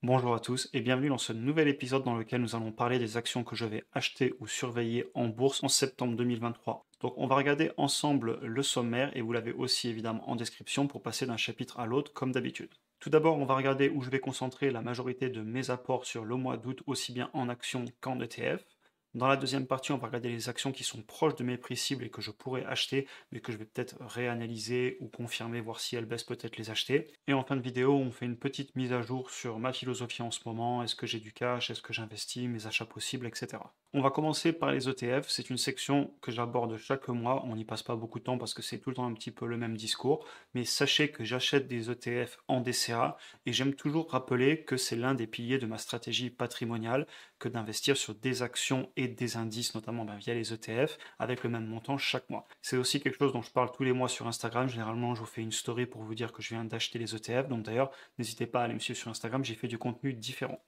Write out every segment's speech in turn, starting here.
Bonjour à tous et bienvenue dans ce nouvel épisode dans lequel nous allons parler des actions que je vais acheter ou surveiller en bourse en septembre 2023. Donc on va regarder ensemble le sommaire et vous l'avez aussi évidemment en description pour passer d'un chapitre à l'autre comme d'habitude. Tout d'abord, on va regarder où je vais concentrer la majorité de mes apports sur le mois d'août, aussi bien en actions qu'en ETF. Dans la deuxième partie, on va regarder les actions qui sont proches de mes prix cibles et que je pourrais acheter, mais que je vais peut-être réanalyser ou confirmer, voir si elles baissent, peut-être les acheter. Et en fin de vidéo, on fait une petite mise à jour sur ma philosophie en ce moment, est-ce que j'ai du cash, est-ce que j'investis, mes achats possibles, etc. On va commencer par les ETF, c'est une section que j'aborde chaque mois, on n'y passe pas beaucoup de temps parce que c'est tout le temps un petit peu le même discours, mais sachez que j'achète des ETF en DCA et j'aime toujours rappeler que c'est l'un des piliers de ma stratégie patrimoniale que d'investir sur des actions et des indices, notamment via les ETF, avec le même montant chaque mois. C'est aussi quelque chose dont je parle tous les mois sur Instagram. Généralement, je vous fais une story pour vous dire que je viens d'acheter les ETF. Donc d'ailleurs, n'hésitez pas à aller me suivre sur Instagram, j'ai fait du contenu différent.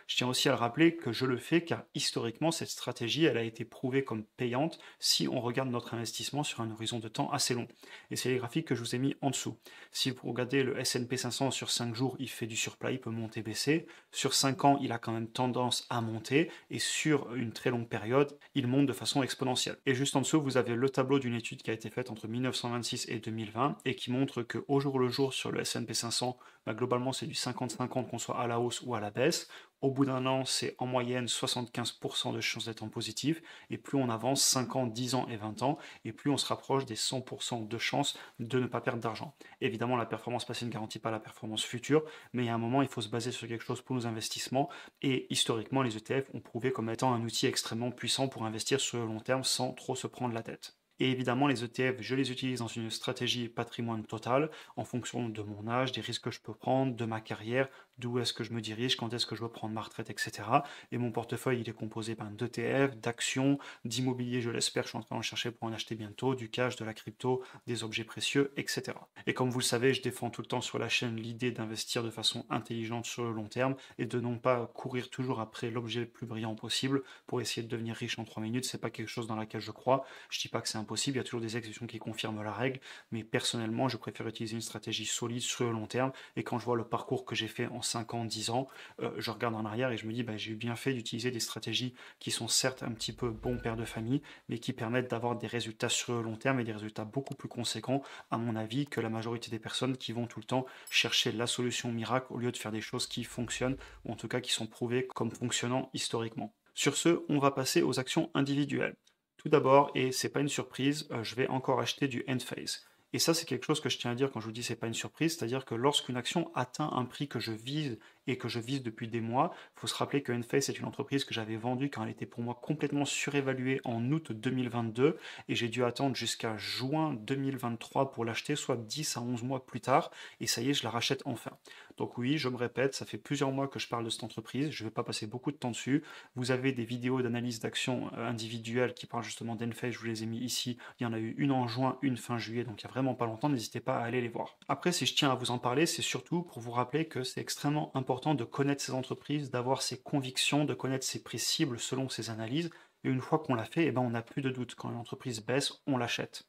Je tiens aussi à le rappeler que je le fais car historiquement, cette stratégie, elle a été prouvée comme payante si on regarde notre investissement sur un horizon de temps assez long. Et c'est les graphiques que je vous ai mis en dessous. Si vous regardez le S&P 500 sur 5 jours, il fait du surplus, il peut monter, baisser. Sur 5 ans, il a quand même tendance à monter. Et sur une très longue période, il monte de façon exponentielle. Et juste en dessous, vous avez le tableau d'une étude qui a été faite entre 1926 et 2020 et qui montre qu'au jour le jour sur le S&P 500, globalement, c'est du 50-50 qu'on soit à la hausse ou à la baisse. Au bout d'un an, c'est en moyenne 75% de chances d'être en positif. Et plus on avance, 5 ans, 10 ans et 20 ans, et plus on se rapproche des 100% de chances de ne pas perdre d'argent. Évidemment, la performance passée ne garantit pas la performance future, mais il y a un moment, il faut se baser sur quelque chose pour nos investissements. Et historiquement, les ETF ont prouvé comme étant un outil extrêmement puissant pour investir sur le long terme sans trop se prendre la tête. Et évidemment, les ETF, je les utilise dans une stratégie patrimoine totale, en fonction de mon âge, des risques que je peux prendre, de ma carrière, d'où est-ce que je me dirige, quand est-ce que je veux prendre ma retraite, etc. Et mon portefeuille, il est composé d'ETF, d'actions, d'immobilier, je l'espère, je suis en train de chercher pour en acheter bientôt, du cash, de la crypto, des objets précieux, etc. Et comme vous le savez, je défends tout le temps sur la chaîne l'idée d'investir de façon intelligente sur le long terme et de non pas courir toujours après l'objet le plus brillant possible pour essayer de devenir riche en 3 minutes. C'est pas quelque chose dans laquelle je crois. Je dis pas que c'est impossible, il y a toujours des exceptions qui confirment la règle, mais personnellement, je préfère utiliser une stratégie solide sur le long terme. Et quand je vois le parcours que j'ai fait en 5 ans, 10 ans, je regarde en arrière et je me dis, j'ai eu bien fait d'utiliser des stratégies qui sont certes un petit peu bon père de famille, mais qui permettent d'avoir des résultats sur le long terme et des résultats beaucoup plus conséquents, à mon avis, que la majorité des personnes qui vont tout le temps chercher la solution miracle au lieu de faire des choses qui fonctionnent, ou en tout cas qui sont prouvées comme fonctionnant historiquement. Sur ce, on va passer aux actions individuelles. Tout d'abord, et c'est pas une surprise, je vais encore acheter du Enphase. Et ça, c'est quelque chose que je tiens à dire quand je vous dis c'est pas une surprise, c'est-à-dire que lorsqu'une action atteint un prix que je vise et que je vise depuis des mois, il faut se rappeler que Enphase est une entreprise que j'avais vendue quand elle était pour moi complètement surévaluée en août 2022 et j'ai dû attendre jusqu'à juin 2023 pour l'acheter, soit 10 à 11 mois plus tard, et ça y est, je la rachète enfin. Donc oui, je me répète, ça fait plusieurs mois que je parle de cette entreprise, je ne vais pas passer beaucoup de temps dessus. Vous avez des vidéos d'analyse d'actions individuelles qui parlent justement d'Enphase, je vous les ai mis ici. Il y en a eu une en juin, une fin juillet, donc il y a vraiment pas longtemps, n'hésitez pas à aller les voir. Après, si je tiens à vous en parler, c'est surtout pour vous rappeler que c'est extrêmement important de connaître ces entreprises, d'avoir ses convictions, de connaître ses prix cibles selon ses analyses. Et une fois qu'on l'a fait, on n'a plus de doute. Quand une entreprise baisse, on l'achète.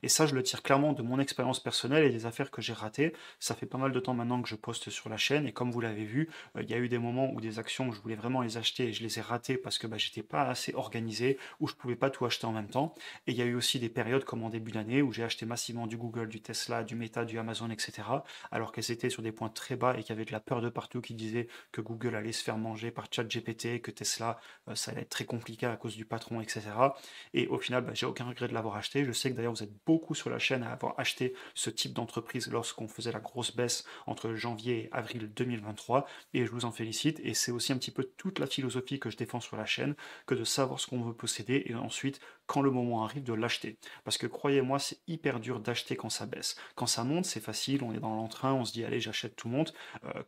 Et ça, je le tire clairement de mon expérience personnelle et des affaires que j'ai ratées. Ça fait pas mal de temps maintenant que je poste sur la chaîne et comme vous l'avez vu, il y a eu des moments où des actions, je voulais vraiment les acheter et je les ai ratées parce que j'étais pas assez organisé ou je pouvais pas tout acheter en même temps. Et il y a eu aussi des périodes comme en début d'année où j'ai acheté massivement du Google, du Tesla, du Meta, du Amazon, etc. Alors qu'elles étaient sur des points très bas et qu'il y avait de la peur de partout qui disait que Google allait se faire manger par ChatGPT, que Tesla, ça allait être très compliqué à cause du patron, etc. Et au final, j'ai aucun regret de l'avoir acheté. Je sais que d'ailleurs, vous êtes beaucoup sur la chaîne à avoir acheté ce type d'entreprise lorsqu'on faisait la grosse baisse entre janvier et avril 2023. Et je vous en félicite. Et c'est aussi un petit peu toute la philosophie que je défends sur la chaîne, que de savoir ce qu'on veut posséder et ensuite, quand le moment arrive, de l'acheter. Parce que croyez-moi, c'est hyper dur d'acheter quand ça baisse. Quand ça monte, c'est facile, on est dans l'entrain, on se dit allez, j'achète, tout monte.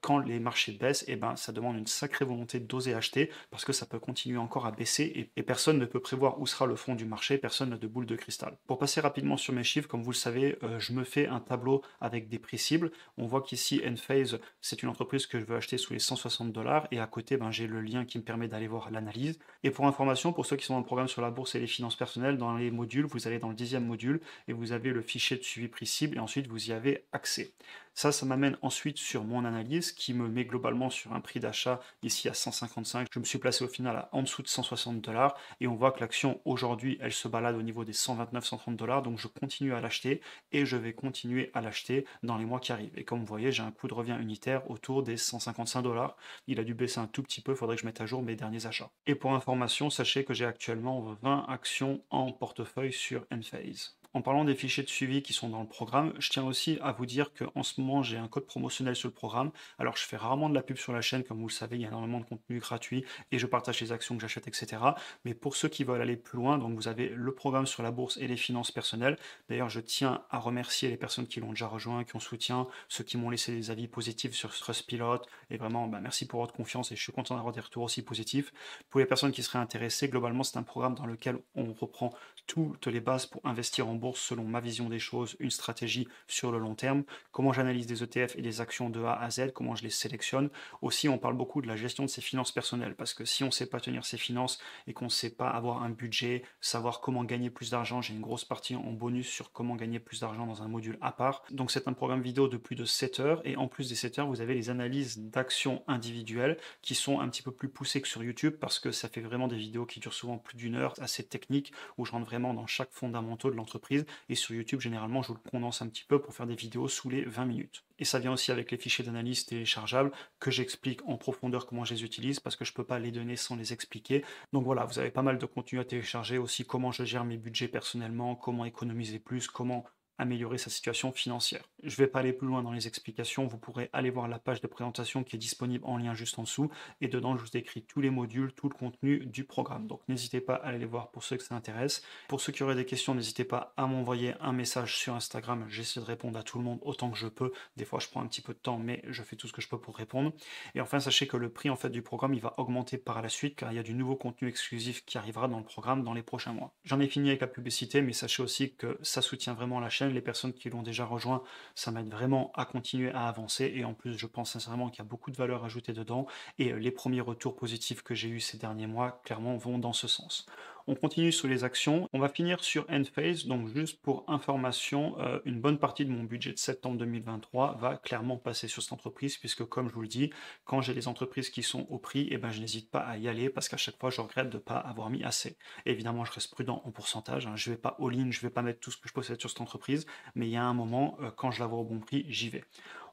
Quand les marchés baissent, ça demande une sacrée volonté d'oser acheter parce que ça peut continuer encore à baisser et personne ne peut prévoir où sera le fond du marché, personne n'a de boule de cristal. Pour passer rapidement sur mes chiffres, comme vous le savez, je me fais un tableau avec des prix cibles. On voit qu'ici, Enphase, c'est une entreprise que je veux acheter sous les 160 dollars et à côté, j'ai le lien qui me permet d'aller voir l'analyse. Et pour information, pour ceux qui sont dans le programme sur la bourse et les finances personnelles, dans les modules, vous allez dans le 10e module et vous avez le fichier de suivi prix cible et ensuite vous y avez accès. Ça m'amène ensuite sur mon analyse qui me met globalement sur un prix d'achat ici à 155. Je me suis placé au final à en dessous de 160 $ et on voit que l'action aujourd'hui, elle se balade au niveau des 129-130 $. Donc je continue à l'acheter et je vais continuer à l'acheter dans les mois qui arrivent. Et comme vous voyez, j'ai un coût de revient unitaire autour des 155 $. Il a dû baisser un tout petit peu, il faudrait que je mette à jour mes derniers achats. Et pour information, sachez que j'ai actuellement 20 actions en portefeuille sur Enphase. En parlant des fichiers de suivi qui sont dans le programme, je tiens aussi à vous dire qu'en ce moment, j'ai un code promotionnel sur le programme. Alors, je fais rarement de la pub sur la chaîne, comme vous le savez, il y a énormément de contenu gratuit et je partage les actions que j'achète, etc. Mais pour ceux qui veulent aller plus loin, donc vous avez le programme sur la bourse et les finances personnelles. D'ailleurs, je tiens à remercier les personnes qui l'ont déjà rejoint, qui ont soutien, ceux qui m'ont laissé des avis positifs sur Trustpilot. Et vraiment, merci pour votre confiance et je suis content d'avoir des retours aussi positifs. Pour les personnes qui seraient intéressées, globalement, c'est un programme dans lequel on reprend toutes les bases pour investir en bourse selon ma vision des choses, une stratégie sur le long terme, comment j'analyse des ETF et des actions de A à Z, comment je les sélectionne. Aussi, on parle beaucoup de la gestion de ses finances personnelles, parce que si on ne sait pas tenir ses finances et qu'on ne sait pas avoir un budget, savoir comment gagner plus d'argent, j'ai une grosse partie en bonus sur comment gagner plus d'argent dans un module à part. Donc c'est un programme vidéo de plus de 7 heures, et en plus des 7 heures, vous avez les analyses d'actions individuelles qui sont un petit peu plus poussées que sur YouTube, parce que ça fait vraiment des vidéos qui durent souvent plus d'une heure, assez techniques, où je rentre vraiment dans chaque fondamentaux de l'entreprise. Et sur YouTube, généralement, je vous le condense un petit peu pour faire des vidéos sous les 20 minutes. Et ça vient aussi avec les fichiers d'analyse téléchargeables que j'explique en profondeur comment je les utilise parce que je ne peux pas les donner sans les expliquer. Donc voilà, vous avez pas mal de contenu à télécharger, aussi comment je gère mes budgets personnellement, comment économiser plus, comment améliorer sa situation financière. Je ne vais pas aller plus loin dans les explications, vous pourrez aller voir la page de présentation qui est disponible en lien juste en dessous, et dedans je vous écris tous les modules, tout le contenu du programme. Donc n'hésitez pas à aller les voir pour ceux que ça intéresse. Pour ceux qui auraient des questions, n'hésitez pas à m'envoyer un message sur Instagram, j'essaie de répondre à tout le monde autant que je peux. Des fois je prends un petit peu de temps, mais je fais tout ce que je peux pour répondre. Et enfin, sachez que le prix en fait du programme, il va augmenter par la suite, car il y a du nouveau contenu exclusif qui arrivera dans le programme dans les prochains mois. J'en ai fini avec la publicité, mais sachez aussi que ça soutient vraiment la chaîne. Les personnes qui l'ont déjà rejoint, ça m'aide vraiment à continuer à avancer, et en plus je pense sincèrement qu'il y a beaucoup de valeur ajoutée dedans, et les premiers retours positifs que j'ai eu ces derniers mois clairement vont dans ce sens. On continue sur les actions, on va finir sur Enphase. Donc juste pour information, une bonne partie de mon budget de septembre 2023 va clairement passer sur cette entreprise, puisque comme je vous le dis, quand j'ai des entreprises qui sont au prix, et je n'hésite pas à y aller, parce qu'à chaque fois je regrette de ne pas avoir mis assez. Évidemment, je reste prudent en pourcentage, je ne vais pas all-in, je ne vais pas mettre tout ce que je possède sur cette entreprise, mais il y a un moment, quand je la vois au bon prix, j'y vais.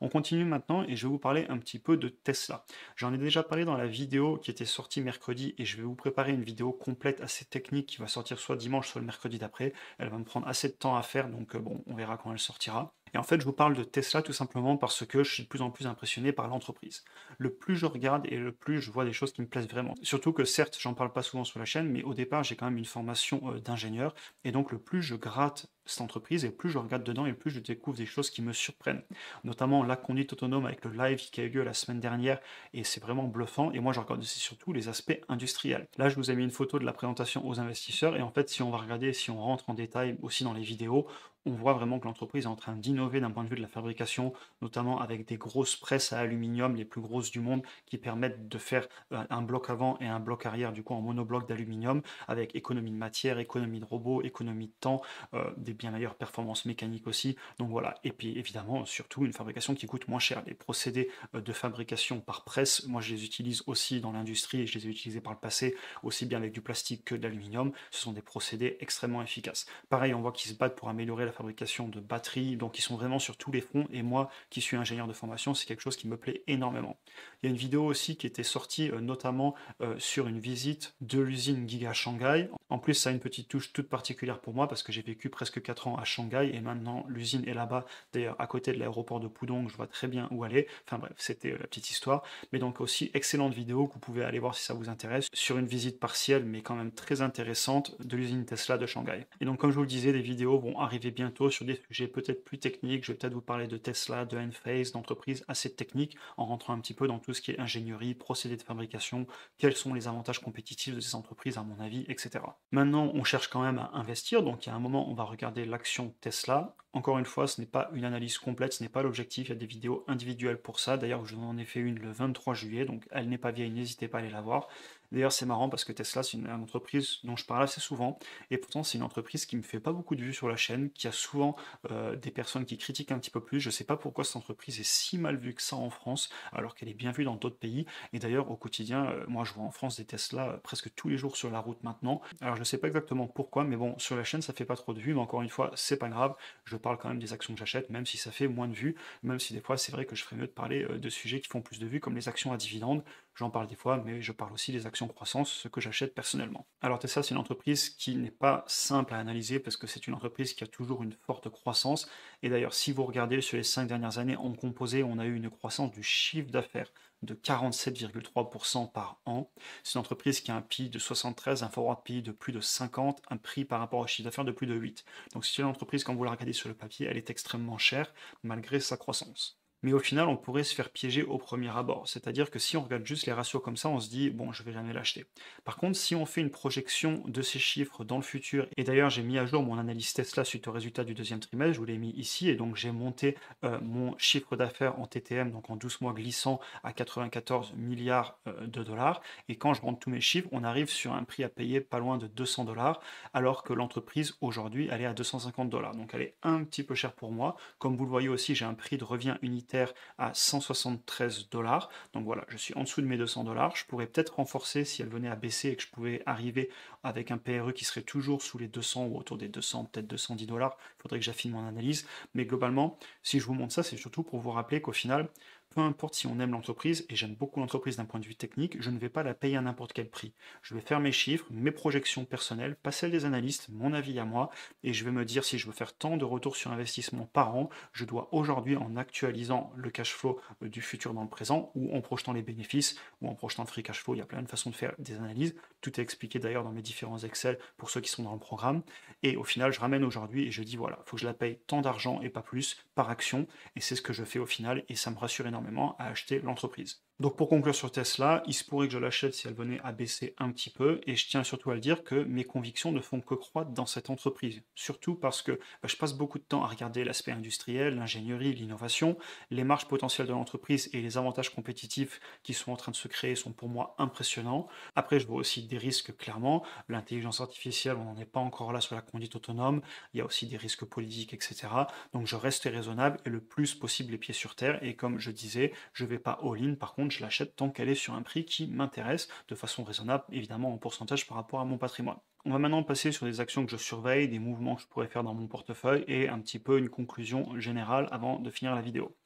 On continue maintenant et je vais vous parler un petit peu de Tesla. J'en ai déjà parlé dans la vidéo qui était sortie mercredi, et je vais vous préparer une vidéo complète assez technique qui va sortir soit dimanche soit le mercredi d'après. Elle va me prendre assez de temps à faire, donc bon, on verra quand elle sortira. Et en fait, je vous parle de Tesla tout simplement parce que je suis de plus en plus impressionné par l'entreprise. Le plus je regarde et le plus je vois des choses qui me plaisent vraiment. Surtout que certes, j'en parle pas souvent sur la chaîne, mais au départ, j'ai quand même une formation d'ingénieur, et donc le plus je gratte cette entreprise et plus je regarde dedans et plus je découvre des choses qui me surprennent. Notamment la conduite autonome avec le live qui a eu lieu la semaine dernière, et c'est vraiment bluffant. Et moi, je regarde aussi surtout les aspects industriels. Là, je vous ai mis une photo de la présentation aux investisseurs, et en fait, si on va regarder, si on rentre en détail aussi dans les vidéos, on voit vraiment que l'entreprise est en train d'innover d'un point de vue de la fabrication, notamment avec des grosses presses à aluminium, les plus grosses du monde, qui permettent de faire un bloc avant et un bloc arrière, du coup en monobloc d'aluminium, avec économie de matière, économie de robots, économie de temps, des bien meilleures performances mécaniques aussi. Donc voilà, et puis évidemment, surtout une fabrication qui coûte moins cher. Les procédés de fabrication par presse, moi je les utilise aussi dans l'industrie, et je les ai utilisés par le passé, aussi bien avec du plastique que de l'aluminium. Ce sont des procédés extrêmement efficaces. Pareil, on voit qu'ils se battent pour améliorer la fabrication de batteries, donc ils sont vraiment sur tous les fronts, et moi qui suis ingénieur de formation, c'est quelque chose qui me plaît énormément. Il y a une vidéo aussi qui était sortie notamment sur une visite de l'usine Giga Shanghai. En plus, ça a une petite touche toute particulière pour moi parce que j'ai vécu presque 4 ans à Shanghai, et maintenant l'usine est là-bas, d'ailleurs à côté de l'aéroport de Pudong, je vois très bien où aller. Enfin bref, c'était la petite histoire. Mais donc aussi excellente vidéo que vous pouvez aller voir si ça vous intéresse, sur une visite partielle mais quand même très intéressante de l'usine Tesla de Shanghai. Et donc comme je vous le disais, des vidéos vont arriver bientôt sur des sujets peut-être plus techniques. Je vais peut-être vous parler de Tesla, de Enphase, d'entreprises assez techniques, en rentrant un petit peu dans tout ce qui est ingénierie, procédés de fabrication, quels sont les avantages compétitifs de ces entreprises à mon avis, etc. Maintenant, on cherche quand même à investir, donc il y a un moment, on va regarder l'action Tesla. Encore une fois, ce n'est pas une analyse complète, ce n'est pas l'objectif, il y a des vidéos individuelles pour ça. D'ailleurs, je vous en ai fait une le 23 juillet, donc elle n'est pas vieille, n'hésitez pas à aller la voir. D'ailleurs, c'est marrant parce que Tesla, c'est une entreprise dont je parle assez souvent, et pourtant c'est une entreprise qui me fait pas beaucoup de vues sur la chaîne, qui a souvent des personnes qui critiquent un petit peu plus. Je sais pas pourquoi cette entreprise est si mal vue que ça en France, alors qu'elle est bien vue dans d'autres pays. Et d'ailleurs, au quotidien, moi je vois en France des Tesla presque tous les jours sur la route maintenant. Alors je sais pas exactement pourquoi, mais bon, sur la chaîne ça fait pas trop de vues, mais encore une fois, c'est pas grave. Je parle quand même des actions que j'achète, même si ça fait moins de vues, même si des fois c'est vrai que je ferais mieux de parler de sujets qui font plus de vues, comme les actions à dividendes. J'en parle des fois, mais je parle aussi des actions croissance, ce que j'achète personnellement. Alors Tesla, c'est une entreprise qui n'est pas simple à analyser parce que c'est une entreprise qui a toujours une forte croissance. Et d'ailleurs, si vous regardez sur les 5 dernières années en composé, on a eu une croissance du chiffre d'affaires de 47,3% par an. C'est une entreprise qui a un PI de 73, un forward PI de plus de 50, un prix par rapport au chiffre d'affaires de plus de 8. Donc c'est une entreprise, quand vous la regardez sur le papier, elle est extrêmement chère malgré sa croissance. Mais au final, on pourrait se faire piéger au premier abord. C'est-à-dire que si on regarde juste les ratios comme ça, on se dit, bon, je vais jamais l'acheter. Par contre, si on fait une projection de ces chiffres dans le futur, et d'ailleurs, j'ai mis à jour mon analyse Tesla suite au résultat du deuxième trimestre, je vous l'ai mis ici, et donc j'ai monté mon chiffre d'affaires en TTM, donc en 12 mois glissant, à 94 milliards de dollars. Et quand je rentre tous mes chiffres, on arrive sur un prix à payer pas loin de 200 dollars, alors que l'entreprise, aujourd'hui, elle est à 250 dollars. Donc elle est un petit peu chère pour moi. Comme vous le voyez aussi, j'ai un prix de revient unitaire à 173 dollars. Donc voilà, je suis en dessous de mes 200 dollars. Je pourrais peut-être renforcer si elle venait à baisser et que je pouvais arriver avec un PRE qui serait toujours sous les 200 ou autour des 200, peut-être 210 dollars. Il faudrait que j'affine mon analyse. Mais globalement, si je vous montre ça, c'est surtout pour vous rappeler qu'au final, peu importe si on aime l'entreprise, et j'aime beaucoup l'entreprise d'un point de vue technique, je ne vais pas la payer à n'importe quel prix. Je vais faire mes chiffres, mes projections personnelles, pas celles des analystes, mon avis à moi, et je vais me dire si je veux faire tant de retours sur investissement par an, je dois aujourd'hui, en actualisant le cash flow du futur dans le présent, ou en projetant les bénéfices, ou en projetant le free cash flow, il y a plein de façons de faire des analyses, tout est expliqué d'ailleurs dans mes différents Excel pour ceux qui sont dans le programme, et au final je ramène aujourd'hui et je dis voilà, il faut que je la paye tant d'argent et pas plus par action, et c'est ce que je fais au final, et ça me rassure énormément à acheter l'entreprise. Donc pour conclure sur Tesla, il se pourrait que je l'achète si elle venait à baisser un petit peu, et je tiens surtout à le dire que mes convictions ne font que croître dans cette entreprise. Surtout parce que je passe beaucoup de temps à regarder l'aspect industriel, l'ingénierie, l'innovation, les marges potentielles de l'entreprise et les avantages compétitifs qui sont en train de se créer sont pour moi impressionnants. Après, je vois aussi des risques clairement. L'intelligence artificielle, on n'en est pas encore là sur la conduite autonome. Il y a aussi des risques politiques, etc. Donc je reste raisonnable et le plus possible les pieds sur terre. Et comme je disais, je ne vais pas all-in. Par contre, je l'achète tant qu'elle est sur un prix qui m'intéresse, de façon raisonnable, évidemment en pourcentage par rapport à mon patrimoine. On va maintenant passer sur des actions que je surveille, des mouvements que je pourrais faire dans mon portefeuille et un petit peu une conclusion générale avant de finir la vidéo.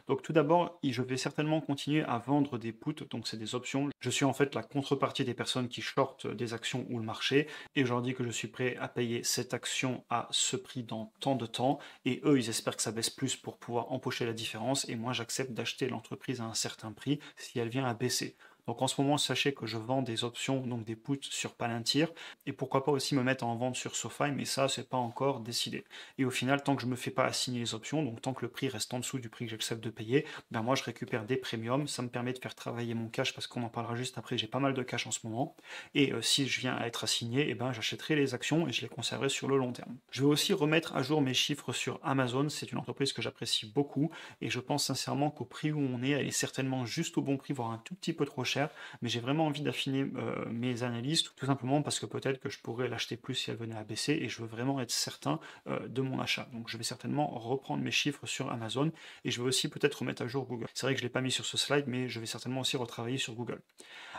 Donc tout d'abord, je vais certainement continuer à vendre des puts, donc c'est des options. Je suis en fait la contrepartie des personnes qui shortent des actions ou le marché, et je leur dis que je suis prêt à payer cette action à ce prix dans tant de temps, et eux, ils espèrent que ça baisse plus pour pouvoir empocher la différence, et moi, j'accepte d'acheter l'entreprise à un certain prix si elle vient à baisser. Donc en ce moment, sachez que je vends des options, donc des puts sur Palantir, et pourquoi pas aussi me mettre en vente sur SoFi, mais ça, c'est pas encore décidé. Et au final, tant que je me fais pas assigner les options, donc tant que le prix reste en dessous du prix que j'accepte de payer, ben moi je récupère des premiums, ça me permet de faire travailler mon cash parce qu'on en parlera juste après, j'ai pas mal de cash en ce moment, et si je viens à être assigné, et ben j'achèterai les actions et je les conserverai sur le long terme. Je vais aussi remettre à jour mes chiffres sur Amazon, c'est une entreprise que j'apprécie beaucoup, et je pense sincèrement qu'au prix où on est, elle est certainement juste au bon prix, voire un tout petit peu trop cher, mais j'ai vraiment envie d'affiner mes analyses, tout simplement parce que peut-être que je pourrais l'acheter plus si elle venait à baisser, et je veux vraiment être certain de mon achat. Donc je vais certainement reprendre mes chiffres sur Amazon, et je vais aussi peut-être remettre à jour Google. C'est vrai que je ne l'ai pas mis sur ce slide, mais je vais certainement aussi retravailler sur Google.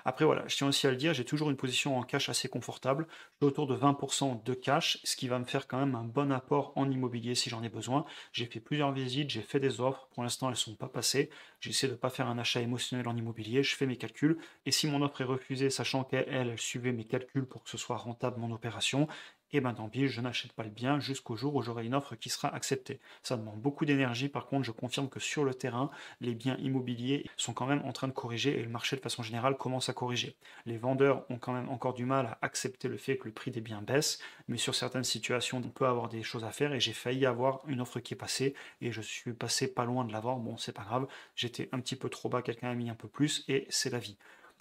Après voilà, je tiens aussi à le dire, j'ai toujours une position en cash assez confortable, j'ai autour de 20% de cash, ce qui va me faire quand même un bon apport en immobilier si j'en ai besoin. J'ai fait plusieurs visites, j'ai fait des offres, pour l'instant elles ne sont pas passées, j'essaie de ne pas faire un achat émotionnel en immobilier, je fais mes calculs, et si mon offre est refusée, sachant qu'elle suivait mes calculs pour que ce soit rentable mon opération, et ben tant pis, je n'achète pas le bien jusqu'au jour où j'aurai une offre qui sera acceptée. Ça demande beaucoup d'énergie, par contre je confirme que sur le terrain, les biens immobiliers sont quand même en train de corriger et le marché de façon générale commence à corriger. Les vendeurs ont quand même encore du mal à accepter le fait que le prix des biens baisse, mais sur certaines situations on peut avoir des choses à faire et j'ai failli avoir une offre qui est passée et je suis passé pas loin de l'avoir, bon c'est pas grave, j'étais un petit peu trop bas, quelqu'un a mis un peu plus et c'est la vie.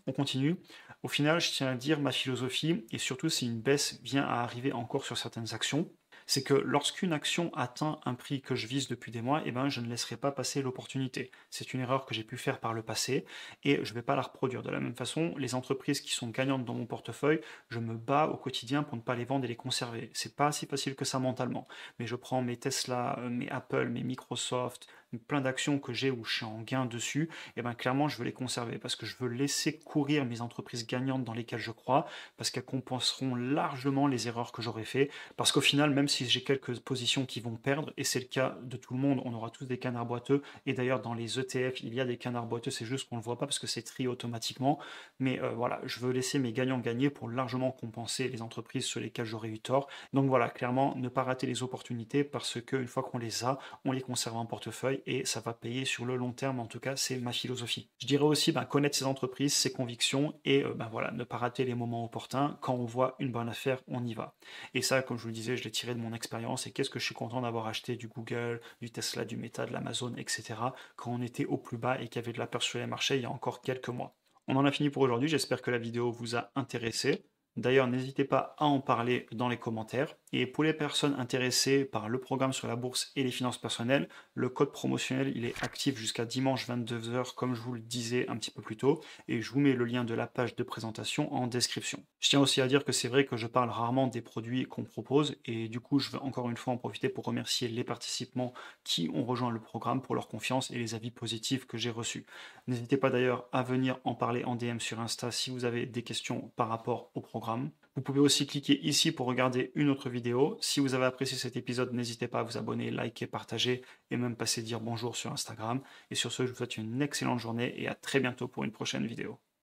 On continue. Au final, je tiens à dire ma philosophie, et surtout si une baisse vient à arriver encore sur certaines actions, c'est que lorsqu'une action atteint un prix que je vise depuis des mois, eh ben, je ne laisserai pas passer l'opportunité. C'est une erreur que j'ai pu faire par le passé et je ne vais pas la reproduire. De la même façon, les entreprises qui sont gagnantes dans mon portefeuille, je me bats au quotidien pour ne pas les vendre et les conserver. C'est pas si facile que ça mentalement, mais je prends mes Tesla, mes Apple, mes Microsoft, plein d'actions que j'ai où je suis en gain dessus, et ben clairement je veux les conserver parce que je veux laisser courir mes entreprises gagnantes dans lesquelles je crois, parce qu'elles compenseront largement les erreurs que j'aurais fait, parce qu'au final, même si j'ai quelques positions qui vont perdre, et c'est le cas de tout le monde, on aura tous des canards boiteux, et d'ailleurs dans les ETF, il y a des canards boiteux, c'est juste qu'on ne le voit pas parce que c'est trié automatiquement, mais voilà, je veux laisser mes gagnants gagner pour largement compenser les entreprises sur lesquelles j'aurais eu tort. Donc voilà, clairement, ne pas rater les opportunités parce qu'une fois qu'on les a, on les conserve en portefeuille et ça va payer sur le long terme. En tout cas, c'est ma philosophie. Je dirais aussi connaître ses entreprises, ses convictions et voilà, ne pas rater les moments opportuns. Quand on voit une bonne affaire, on y va. Et ça, comme je vous le disais, je l'ai tiré de mon expérience. Et qu'est-ce que je suis content d'avoir acheté du Google, du Tesla, du Meta, de l'Amazon, etc. quand on était au plus bas et qu'il y avait de la peur sur les marchés il y a encore quelques mois. On en a fini pour aujourd'hui, j'espère que la vidéo vous a intéressé. D'ailleurs, n'hésitez pas à en parler dans les commentaires. Et pour les personnes intéressées par le programme sur la bourse et les finances personnelles, le code promotionnel il est actif jusqu'à dimanche 22 h, comme je vous le disais un petit peu plus tôt. Et je vous mets le lien de la page de présentation en description. Je tiens aussi à dire que c'est vrai que je parle rarement des produits qu'on propose. Et du coup, je veux encore une fois en profiter pour remercier les participants qui ont rejoint le programme pour leur confiance et les avis positifs que j'ai reçus. N'hésitez pas d'ailleurs à venir en parler en DM sur Insta si vous avez des questions par rapport au programme. Vous pouvez aussi cliquer ici pour regarder une autre vidéo. Si vous avez apprécié cet épisode, n'hésitez pas à vous abonner, liker, partager et même passer dire bonjour sur Instagram. Et sur ce, je vous souhaite une excellente journée et à très bientôt pour une prochaine vidéo.